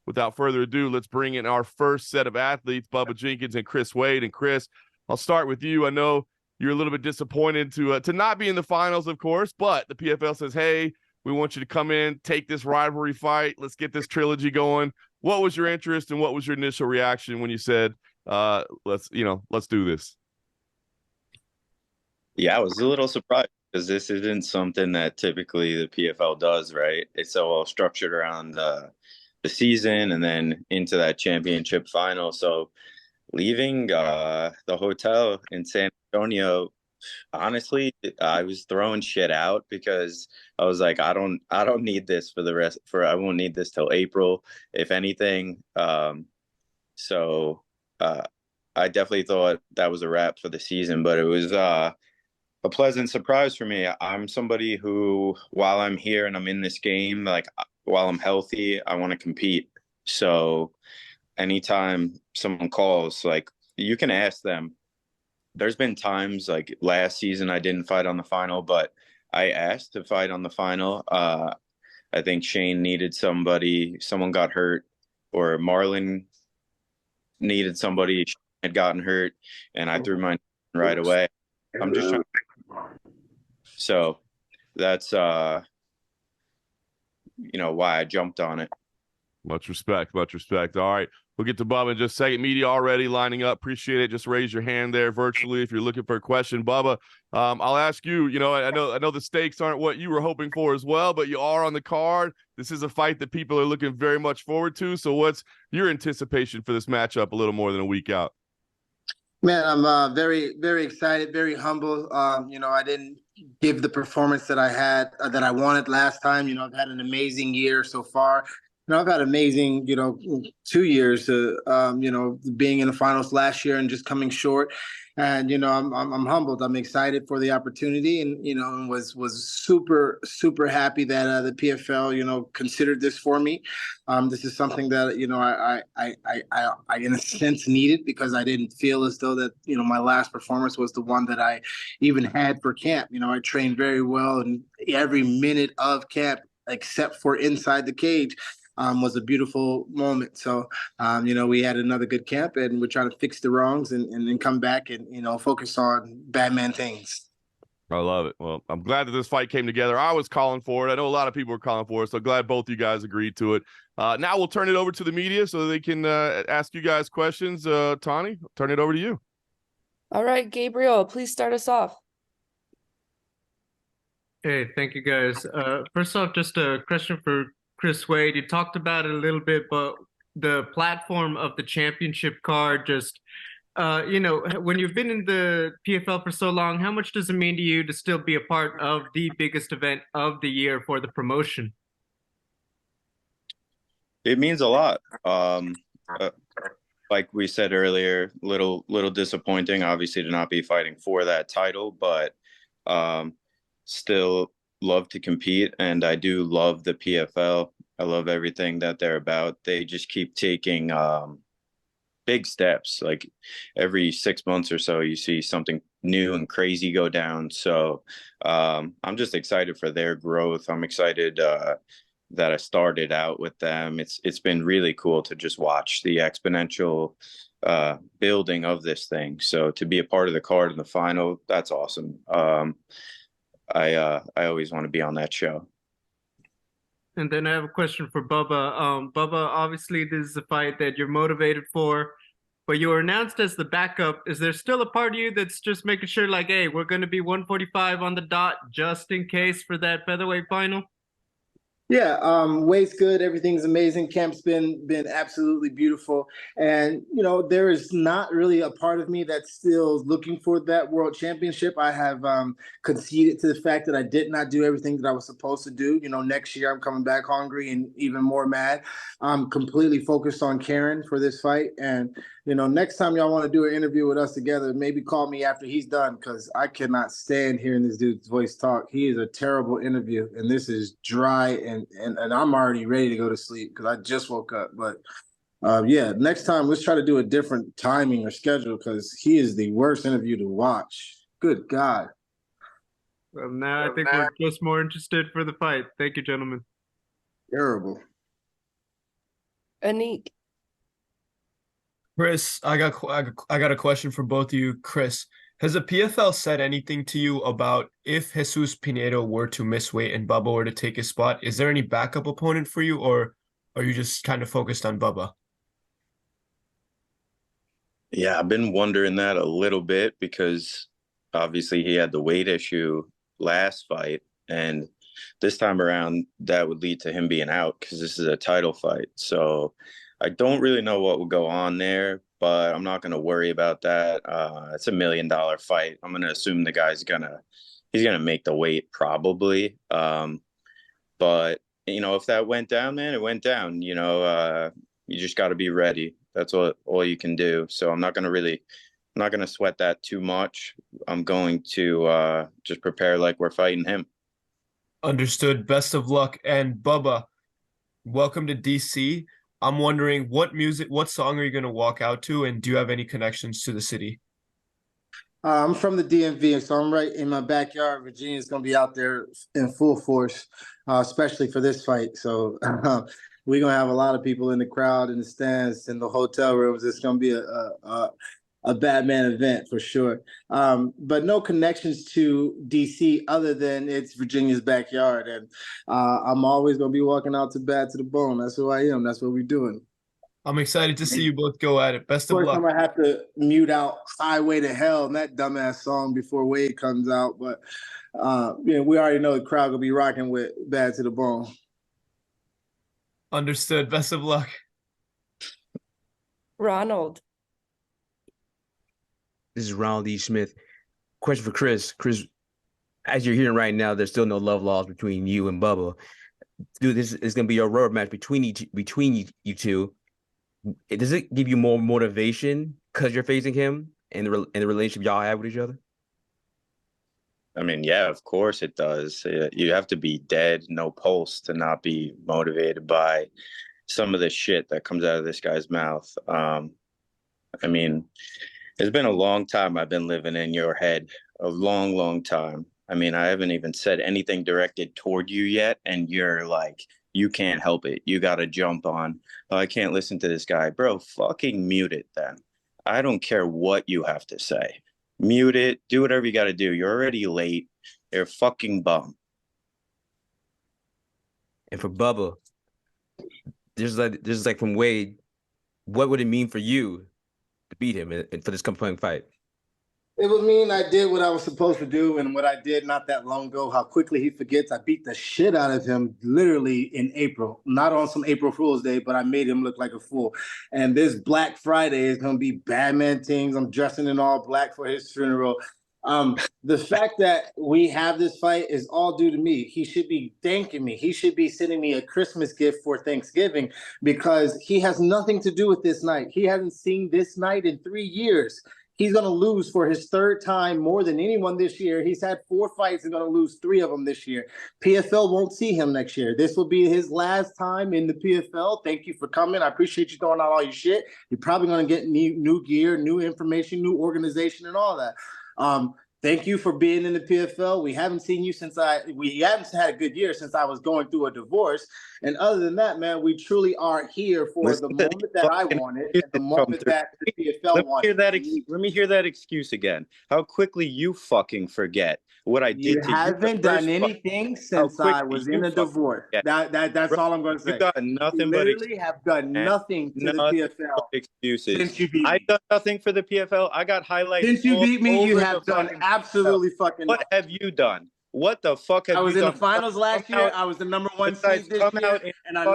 without further ado, let's bring in our first set of athletes, Bubba Jenkins and Chris Wade. And Chris, I'll start with you. I know you're a little bit disappointed to not be in the finals, of course, but the PFL says, hey, we want you to come in, take this rivalry fight. Let's get this trilogy going. What was your interest and what was your initial reaction when you said, let's do this? Yeah, I was a little surprised because this isn't something that typically the PFL does, right? It's all structured around the season and then into that championship final. So leaving the hotel in San Antonio, honestly, I was throwing shit out because I was like, I don't need this I won't need this till April, if anything. So I definitely thought that was a wrap for the season, but it was a pleasant surprise for me. I'm somebody who, while I'm here and I'm in this game, like while I'm healthy, I want to compete. So anytime someone calls, like you can ask them. There's been times like last season I didn't fight on the final, but I asked to fight on the final. I think Shane needed somebody, someone got hurt, or Marlon needed somebody, had gotten hurt, and I threw mine right away. I'm just trying. So that's why I jumped on it. Much respect. All right, we'll get to Bubba in just a second. Media already lining up. Appreciate it. Just raise your hand there virtually if you're looking for a question. Bubba, I'll ask you. I know the stakes aren't what you were hoping for as well, but you are on the card. This is a fight that people are looking very much forward to. So what's your anticipation for this matchup a little more than a week out? Man, I'm very, very excited, very humble. I didn't give the performance that I had, that I wanted last time. I've had an amazing year so far. I've had amazing, 2 years, being in the finals last year and just coming short. And, I'm humbled. I'm excited for the opportunity and, was super, super happy that the PFL, considered this for me. This is something that, I in a sense needed because I didn't feel as though that, my last performance was the one that I even had for camp. I trained very well and every minute of camp, except for inside the cage, was a beautiful moment. So, we had another good camp and we're trying to fix the wrongs and then come back and, focus on bad man things. I love it. Well, I'm glad that this fight came together. I was calling for it. I know a lot of people were calling for it, so glad both you guys agreed to it. Now we'll turn it over to the media so they can ask you guys questions. Tawny, I'll turn it over to you. All right, Gabriel, please start us off. Hey, thank you guys. First off, just a question for Chris Wade. You talked about it a little bit, but the platform of the championship card, just when you've been in the PFL for so long, how much does it mean to you to still be a part of the biggest event of the year for the promotion? It means a lot. Like we said earlier, little disappointing, obviously, to not be fighting for that title, but still love to compete, and I do love the PFL. I love everything that they're about. They just keep taking big steps. Like every 6 months or so, you see something new and crazy go down. So I'm just excited for their growth. I'm excited that I started out with them. It's been really cool to just watch the exponential building of this thing. So to be a part of the card in the final, that's awesome. I always want to be on that show. And then I have a question for Bubba. Bubba, obviously this is a fight that you're motivated for, but you were announced as the backup. Is there still a part of you that's just making sure, like, hey, we're going to be 145 on the dot just in case for that featherweight final? Yeah, weight's good. Everything's amazing. Camp's been absolutely beautiful. And, there is not really a part of me that's still looking for that world championship. I have conceded to the fact that I did not do everything that I was supposed to do. Next year I'm coming back hungry and even more mad. I'm completely focused on Karen for this fight. And, next time y'all want to do an interview with us together, maybe call me after he's done because I cannot stand hearing this dude's voice talk. He is a terrible interview, and this is dry and I'm already ready to go to sleep because I just woke up. But yeah, next time let's try to do a different timing or schedule because he is the worst interview to watch. Good God. Well, now I think we're just more interested for the fight. Thank you, gentlemen. Terrible. Anik. Chris, I got a question for both of you. Chris, has the PFL said anything to you about if Jesus Pinedo were to miss weight and Bubba were to take his spot? Is there any backup opponent for you, or are you just kind of focused on Bubba? Yeah, I've been wondering that a little bit because obviously he had the weight issue last fight, and this time around that would lead to him being out because this is a title fight. So I don't really know what would go on there, but I'm not going to worry about that. It's $1 million fight. I'm going to assume the guy's he's gonna make the weight probably. But if that went down, man, it went down. You just got to be ready. That's all you can do. So I'm not gonna sweat that too much. I'm going to just prepare like we're fighting him. Understood. Best of luck. And Bubba, welcome to DC. I'm wondering what song are you going to walk out to, and do you have any connections to the city? I'm from the DMV, so I'm right in my backyard. Virginia's going to be out there in full force, especially for this fight. So we're going to have a lot of people in the crowd, in the stands, in the hotel rooms. It's going to be a Batman event for sure. But no connections to DC other than it's Virginia's backyard. And I'm always going to be walking out to bad to the bone. That's who I am. That's what we're doing. I'm excited to see you both go at it. Best of luck. Time I have to mute out Highway to Hell and that dumbass song before Wade comes out. But we already know the crowd will be rocking with Bad to the Bone. Understood. Best of luck. Ronald. This is Ronald E. Smith. Question for Chris. Chris, as you're hearing right now, there's still no love lost between you and Bubba. Dude, this is going to be a road match between you two. Does it give you more motivation because you're facing him and the relationship y'all have with each other? I mean, yeah, of course it does. You have to be dead, no pulse, to not be motivated by some of the shit that comes out of this guy's mouth. I mean, it's been a long time I've been living in your head, a long, long time. I mean, I haven't even said anything directed toward you yet, and you're like, you can't help it. You got to jump on. Oh, I can't listen to this guy. Bro, fucking mute it then. I don't care what you have to say. Mute it. Do whatever you got to do. You're already late. You're a fucking bum. And for Bubba, there's like from Wade, what would it mean for you to beat him and for this coming fight? It would mean I did what I was supposed to do, and what I did not that long ago, how quickly he forgets. I beat the shit out of him literally in April. Not on some April Fool's Day, but I made him look like a fool. And this Black Friday is going to be Batman things. I'm dressing in all black for his funeral. The fact that we have this fight is all due to me. He should be thanking me. He should be sending me a Christmas gift for Thanksgiving because he has nothing to do with this night. He hasn't seen this night in 3 years. He's going to lose for his third time more than anyone this year. He's had 4 fights and going to lose 3 of them this year. PFL won't see him next year. This will be his last time in the PFL. Thank you for coming. I appreciate you throwing out all your shit. You're probably going to get new gear, new information, new organization, and all that. Thank you for being in the PFL. We haven't seen you we haven't had a good year since I was going through a divorce. And other than that, man, we truly are here for the moment that I wanted and the moment that the PFL wanted. Let me hear that excuse again. How quickly you fucking forget what I did to you. You haven't done anything since I was in a divorce. That's all I'm going to say. You got nothing but literally have done nothing to the PFL. Excuses. Since you beat me. I've done nothing for the PFL. I got highlights. Since you beat me, you have done absolutely fucking nothing. What have you done? What the fuck have you done? I was in the finals last year. I was the number 1 seed this year, and I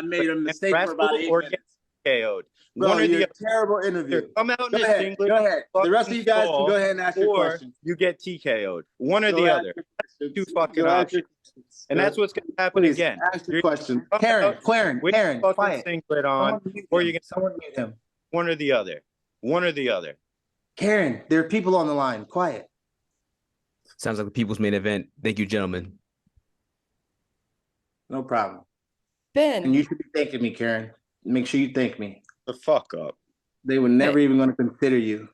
made a mistake for about 8 minutes. KO'd. Bro, you're a terrible interview. Come out go ahead. The rest of you guys can go ahead and ask your questions. You get TKO'd. One or the other. Two fucking options. And that's what's going to happen again. Ask your question. Karen, quiet. Singlet on, or you can someone mute him. One or the other. One or the other. Karen, there are people on the line. Quiet. Sounds like the people's main event. Thank you, gentlemen. No problem. Ben. And you should be thanking me, Karen. Make sure you thank me. The fuck up. They were never even going to consider you.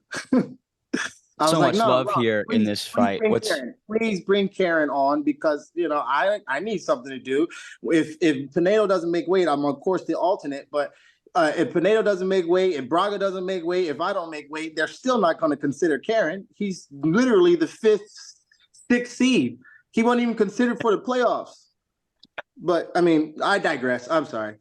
I was So like, much no, love Rob, here in this fight. Please bring Karen on because I need something to do. If Pinedo doesn't make weight, I'm of course the alternate. But if Pinedo doesn't make weight, if Braga doesn't make weight, if I don't make weight, they're still not going to consider Karen. He's literally the 6th seed. He wasn't even considered for the playoffs. But I mean, I digress. I'm sorry.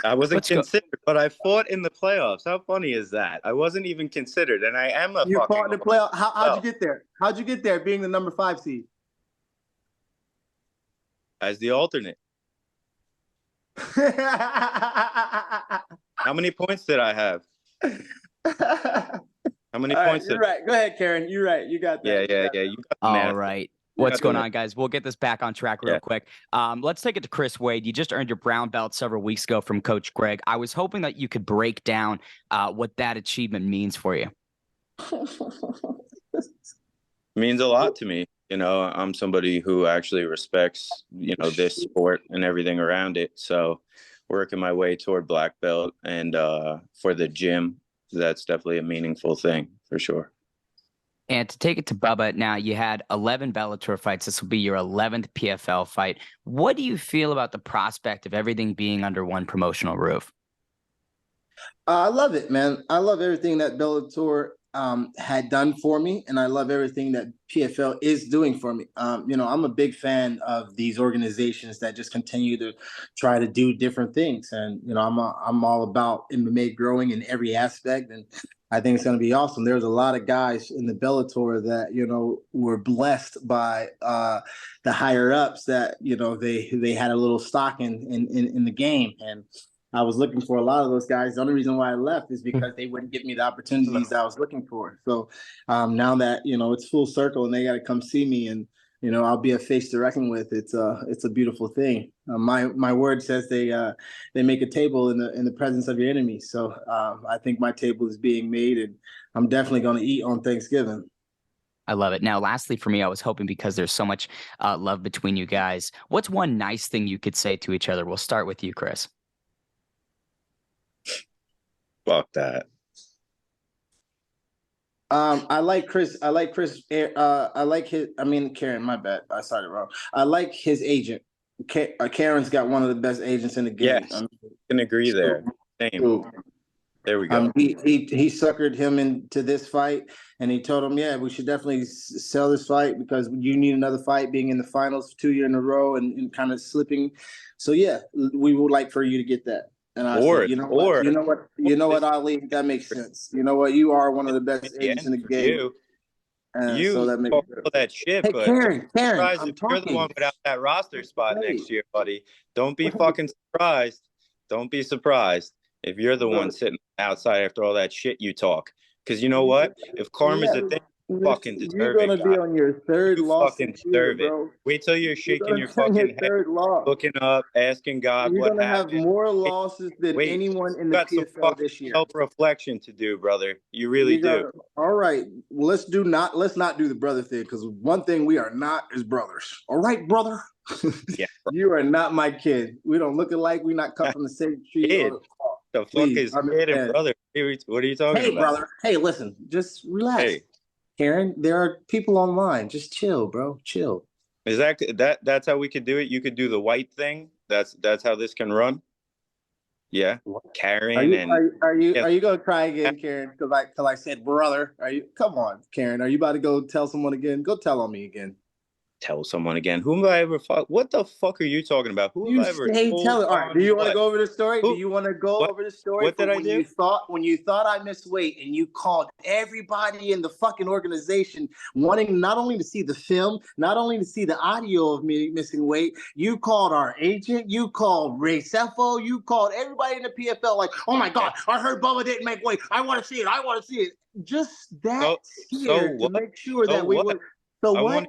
I wasn't Let's go. considered, but I fought in the playoffs. How funny is that? I wasn't even considered, and I am a You fucking. fought in the playoff. How'd you get there? How'd you get there being the number 5 seed? As the alternate. How many points did I have? How many points? You're right. Go ahead, Karen. You're right. You got that. Yeah. You got the All math. right. What's going on, guys? We'll get this back on track real quick. Let's take it to Chris Wade. You just earned your brown belt several weeks ago from Coach Greg. I was hoping that you could break down what that achievement means for you. Means a lot to me. I'm somebody who actually respects, this sport and everything around it. So working my way toward black belt and for the gym, that's definitely a meaningful thing for sure. And to take it to Bubba, now you had 11 Bellator fights. This will be your 11th PFL fight. What do you feel about the prospect of everything being under one promotional roof? I love it, man. I love everything that Bellator had done for me, and I love everything that PFL is doing for me. I'm a big fan of these organizations that just continue to try to do different things, and I'm all about MMA growing in every aspect, and I think it's going to be awesome. There's a lot of guys in the Bellator that were blessed by the higher ups that they had a little stock in the game, and I was looking for a lot of those guys. The only reason why I left is because they wouldn't give me the opportunities that I was looking for. So now that it's full circle and they got to come see me, and I'll be a face to reckon with. It's a beautiful thing. My word says they make a table in the presence of your enemies. So I think my table is being made, and I'm definitely going to eat on Thanksgiving. I love it. Now, lastly, for me, I was hoping because there's so much love between you guys. What's one nice thing you could say to each other? We'll start with you, Chris. Fuck that. I like Chris. I like Karen. My bad. I started wrong. I like his agent. Karen's got one of the best agents in the game. Yes, can agree there. Same. So, there we go. He suckered him into this fight, and he told him, "Yeah, we should definitely sell this fight because you need another fight, being in the finals 2 years in a row and kind of slipping. So yeah, we would like for you to get that." And I said, you know what, Ali, that makes sense. You know what, you are one of the best agents in the game. So that makes sense. All that shit, hey, but Karen, if you're the one without that roster spot next year, buddy, don't be fucking surprised. Don't be surprised if you're the one sitting outside after all that shit you talk. Because you know what? If karma's a thing, you fucking deserve it. You're gonna be on your third loss. You fucking deserve it. Wait till you're shaking your fucking head, looking up, asking God what happened. You're gonna have more losses than anyone in the PFL this year. Self-reflection to do, brother. You really do. All right, let's not do the brother thing, because one thing we are not is brothers. All right, brother. Yeah. You are not my kid. We don't look alike. We're not cut from the same tree. The fuck is kid and brother? What are you talking about? Hey, brother. Hey, listen. Just relax. Hey. Karen, there are people online. Just chill, bro. Chill. Is that's how we could do it? You could do the white thing. That's how this can run. Yeah, Karen. Are you gonna try again, Karen? Because I said brother. Come on, Karen? Are you about to go tell someone again? Go tell on me again. Tell someone again. Whom have I ever fought? What the fuck are you talking about? Who have I ever tell it. All right. Do you want to go over the story? Do you want to go over the story? What did I do? When you thought I missed weight and you called everybody in the fucking organization wanting not only to see the film, not only to see the audio of me missing weight, you called our agent, you called Ray Cepho, you called everybody in the PFL like, oh my God, I heard Bubba didn't make weight. I want to see it. Just that to make sure that we would. So what?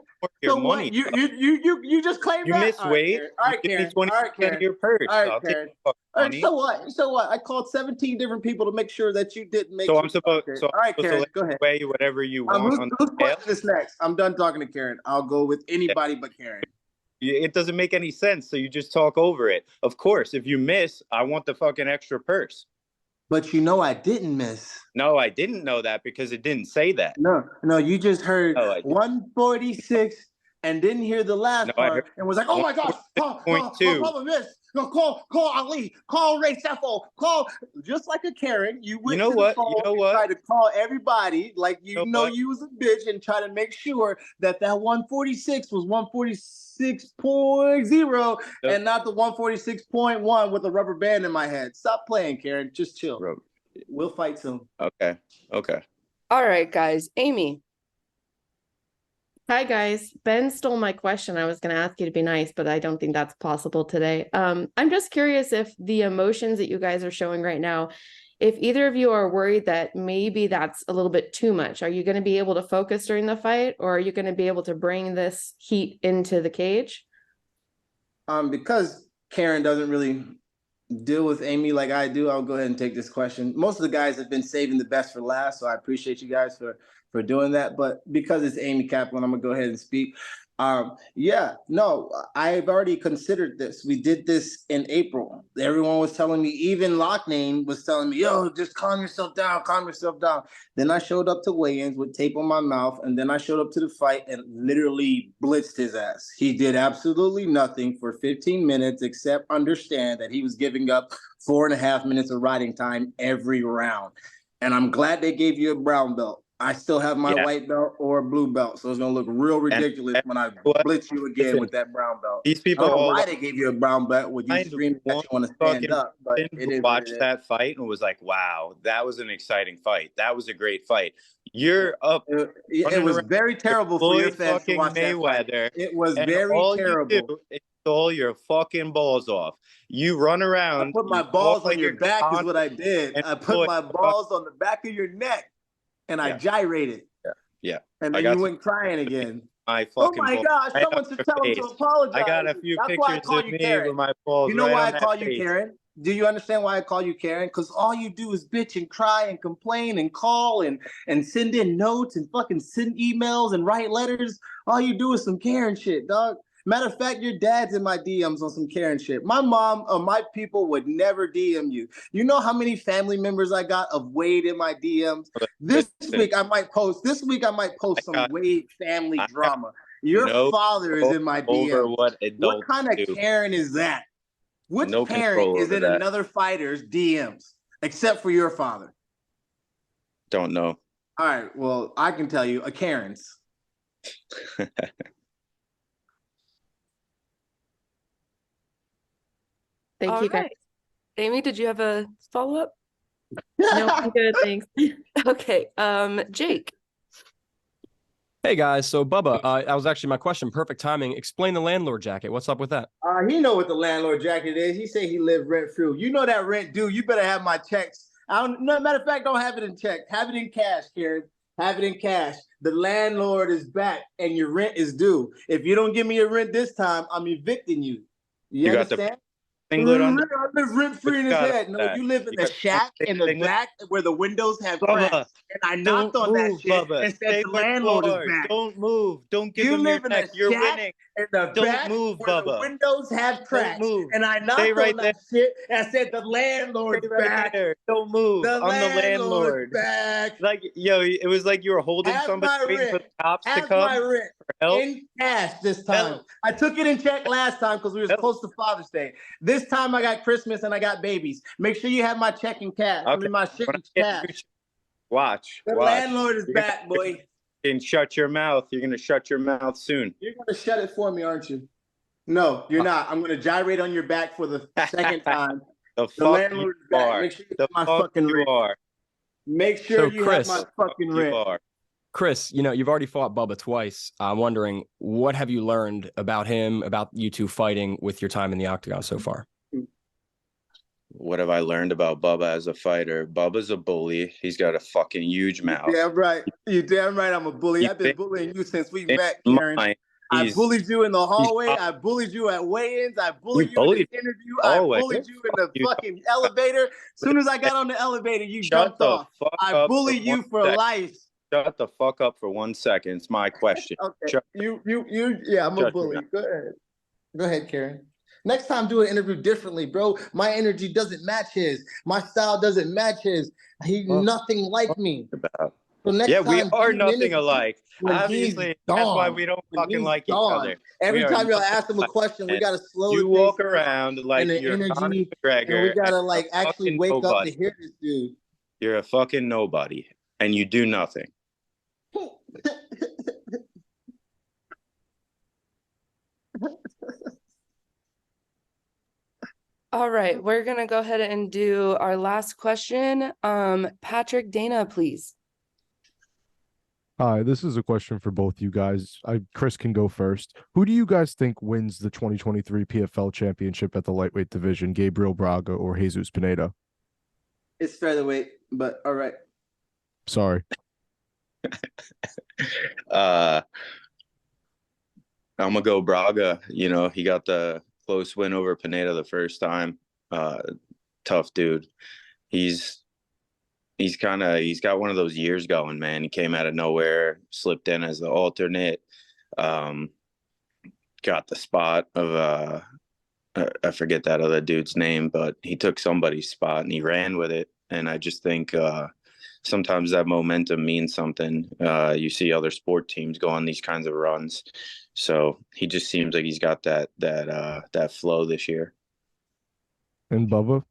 You just claimed you that? missed weight. All right, Karen. All right, Karen. Your purse. All right, Karen. All right, so what? I called 17 different people to make sure that you didn't make. So I'm supposed. So all right, Karen, go ahead. Weigh whatever you want. Whose question is next? I'm done talking to Karen. I'll go with anybody but Karen. It doesn't make any sense. So you just talk over it. Of course, if you miss, I want the fucking extra purse. But you know I didn't miss. No, I didn't know that because it didn't say that. No, you just heard Oh, I did. 146 and didn't hear the last No, I heard part and was like, oh my gosh, my 146.2. brother missed. No, call Ali, call Ray Seffo, call, just like a Karen. You went to the phone and tried to call everybody like you know you was a bitch and try to make sure that 146 was 146.0 and not the 146.1 with a rubber band in my head. Stop playing, Karen. Just chill. We'll fight soon. Okay. All right, guys. Amy. Hi guys, Ben stole my question. I was going to ask you to be nice, but I don't think that's possible today. I'm just curious if the emotions that you guys are showing right now, if either of you are worried that maybe that's a little bit too much. Are you going to be able to focus during the fight, or are you going to be able to bring this heat into the cage? Because Karen doesn't really deal with Amy like I do, I'll go ahead and take this question. Most of the guys have been saving the best for last, so I appreciate you guys for doing that. But because it's Amy Kaplan, I'm gonna go ahead and speak. Yeah, no, I've already considered this. We did this in April. Everyone was telling me, even Lockname was telling me, yo, just calm yourself down, calm yourself down. Then I showed up to weigh-ins with tape on my mouth, and then I showed up to the fight and literally blitzed his ass. He did absolutely nothing for 15 minutes except understand that he was giving up 4.5 minutes of riding time every round. And I'm glad they gave you a brown belt. I still have my white belt or blue belt, so it's gonna look real ridiculous when I blitz you again with that brown belt. These people I don't know why they gave you a brown belt with you screaming that you want to stand up, but it is watch that fight and was like, wow, that was an exciting fight. That was a great fight. You're up. It was very terrible for your fans to watch Mayweather. That fight. It was very terrible. You do is stole your fucking balls off. You run around. I put my balls on your back is what I did. I put my balls on the back of your neck. And I gyrated. Yeah. And then you went crying again. Oh my gosh, someone should tell him to apologize. I got a few pictures of me with my balls. You know why I call you Karen? Do you understand why I call you Karen? Because all you do is bitch and cry and complain and call and send in notes and fucking send emails and write letters. All you do is some Karen shit, dog. Matter of fact, your dad's in my DMs on some Karen shit. My mom or my people would never DM you. You know how many family members I got of Wade in my DMs? This week I might post some Wade family drama. Your father is in my DMs. What kind of Karen is that? Which parent is in another fighter's DMs except for your father? Don't know. All right, well, I can tell you, a Karen's. Thank you, guys. Right. Amy, did you have a follow-up? No, I'm good, thanks. Okay, Jake. Hey guys, so Bubba, that was actually my question. Perfect timing. Explain the landlord jacket. What's up with that? He know what the landlord jacket is. He say he live rent free. You know that rent due. You better have my checks. No, matter of fact, don't have it in check. Have it in cash, Karen. Have it in cash. The landlord is back and your rent is due. If you don't give me your rent this time, I'm evicting you. You understand? I live rent-free in his head. No, you live in the shack in the back where the windows have cracks. And I knocked on that shit and said the landlord is back. Don't move. Don't give him your neck. You're winning. In the back where the windows have cracks. And I knocked on that shit and I said the landlord's back. Don't move. I'm the landlord. Back. Like, yo, it was like you were holding somebody waiting for the cops to come. My rent in cash this time. I took it in check last time because we were close to Father's Day. This time I got Christmas and I got babies. Make sure you have my check in cash. Okay. I mean my shit in cash. Watch. The landlord is back, boy. And shut your mouth. You're gonna shut your mouth soon. You're gonna shut it for me, aren't you? No, you're not. I'm gonna gyrate on your back for the second time. The landlord is back. Make sure you have my fucking rent. Make sure you have my fucking rent. Chris, you know, you've already fought Bubba twice. I'm wondering, what have you learned about him, about you two fighting with your time in the octagon so far? What have I learned about Bubba as a fighter? Bubba's a bully. He's got a fucking huge mouth. Damn right. You're damn right I'm a bully. I've been bullying you since we met, Karen. I bullied you in the hallway. I bullied you at weigh-ins. I bullied you in the interview. I bullied you in the fucking elevator. As soon as I got on the elevator, you jumped off. I bullied you for life. Shut the fuck up for 1 second. It's my question. Okay. Yeah, I'm a bully. Go ahead. Go ahead, Karen. Next time, do an interview differently, bro. My energy doesn't match his. My style doesn't match his. He's nothing like me. So next Yeah, time, we are do an nothing interview alike. when Obviously, he's that's why gone. we don't When fucking he's like each gone. other. Every We are time y'all nothing ask him a alike. question, we And gotta slow you the walk pace around and like the you're Conor energy, and we McGregor, gotta you're like a actually fucking wake up nobody. to hear this dude. You're a fucking nobody, and you do nothing. All right, we're gonna go ahead and do our last question. Patrick, Dana, please. Hi, this is a question for both you guys. Chris can go first. Who do you guys think wins the 2023 PFL championship at the lightweight division, Gabriel Braga or Jesus Pineda? It's featherweight, but all right. Sorry. I'm gonna go Braga. You know, he got the close win over Pineda the first time. Tough dude. He's got one of those years going, man. He came out of nowhere, slipped in as the alternate, got the spot of I forget that other dude's name, but he took somebody's spot and he ran with it. And I just think sometimes that momentum means something. You see other sport teams go on these kinds of runs, so he just seems like he's got that flow this year. And Bubba?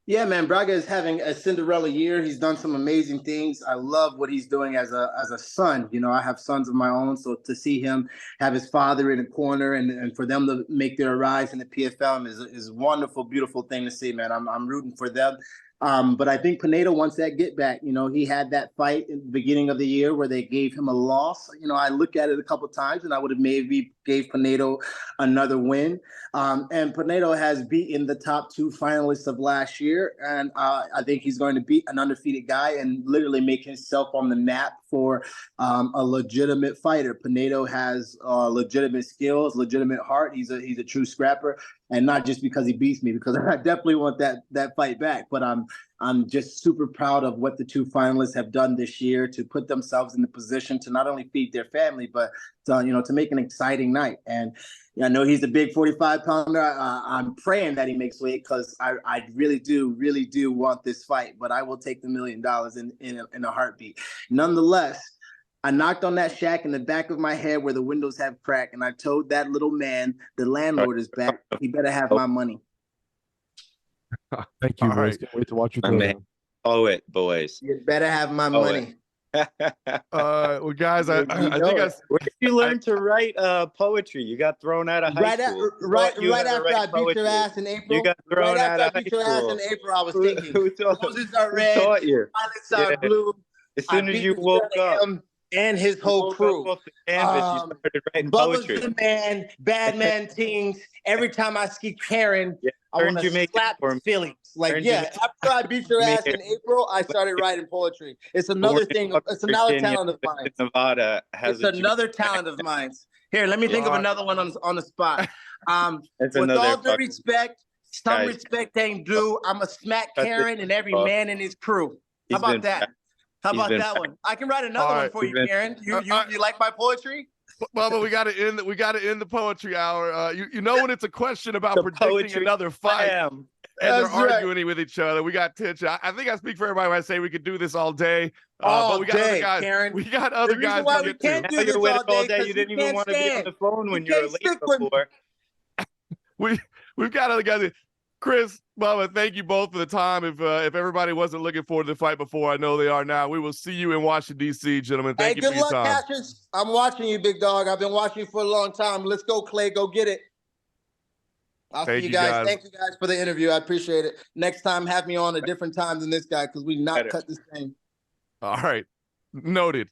Yeah, man, Braga is having a Cinderella year. He's done some amazing things. I love what he's doing as a son. You know, I have sons of my own, so to see him have his father in the corner and for them to make their rise in the PFL is a wonderful, beautiful thing to see, man. I'm rooting for them. But I think Pineda wants that get back. You know, he had that fight in the beginning of the year where they gave him a loss. You know, I look at it a couple of times and I would have maybe gave Pineda another win. And Pineda has beaten the top two finalists of last year. And I think he's going to beat an undefeated guy and literally make himself on the map for a legitimate fighter. Pineda has legitimate skills, legitimate heart. He's a true scrapper. And not just because he beats me, because I definitely want that fight back. But I'm just super proud of what the two finalists have done this year to put themselves in the position to not only feed their family, but to make an exciting night. And I know he's a big 45-pounder. I'm praying that he makes weight because I really do want this fight. But I will take the $1 million in a heartbeat. Nonetheless, I knocked on that shack in the back of my head where the windows have cracked, and I told that little man, the landlord is back. He better have my money. Thank you, All boys. right. Can't wait to watch you My throw man. down. Oh, it, boys. You better have my money. Well, guys, I think Where did you learn to write poetry? You got thrown out of high school. Right after I beat your ass in April. You got thrown out of high school. I was thinking, roses are red, taught you? violets are blue. As soon as you woke up, and his whole crew. off the canvas, you started writing Bubba's poetry. the man, bad man things. Every time I see Karen, I want to slap his feelings. Like, after I beat your ass in April, I started writing poetry. It's another thing. It's another talent of mine. Nevada has it's another talent of mine. Here, let me think of another one on the spot. With all due respect, some respect ain't due. I'm a smack Karen and every man in his crew. How about that? How about that one? I can write another one for you, Karen. You like my poetry? Bubba, we got to end the poetry hour. You know when it's a question about predicting another fight, and they're arguing with each other. We got tension. I think I speak for everybody when I say we could do this all day. But we got other guys. Karen. We got other guys to get to. Do this all day. You didn't even want to be on the phone when you were late before. We've got other guys. Chris, Bubba, thank you both for the time. If everybody wasn't looking forward to the fight before, I know they are now. We will see you in Washington, D.C., gentlemen. Thank you for your time. Good luck, Cassius. I'm watching you, big dog. I've been watching you for a long time. Let's go, Clay. Go get it. I'll see you guys. Thank you guys for the interview. I appreciate it. Next time, have me on a different time than this guy because we not cut the same. All right. Noted.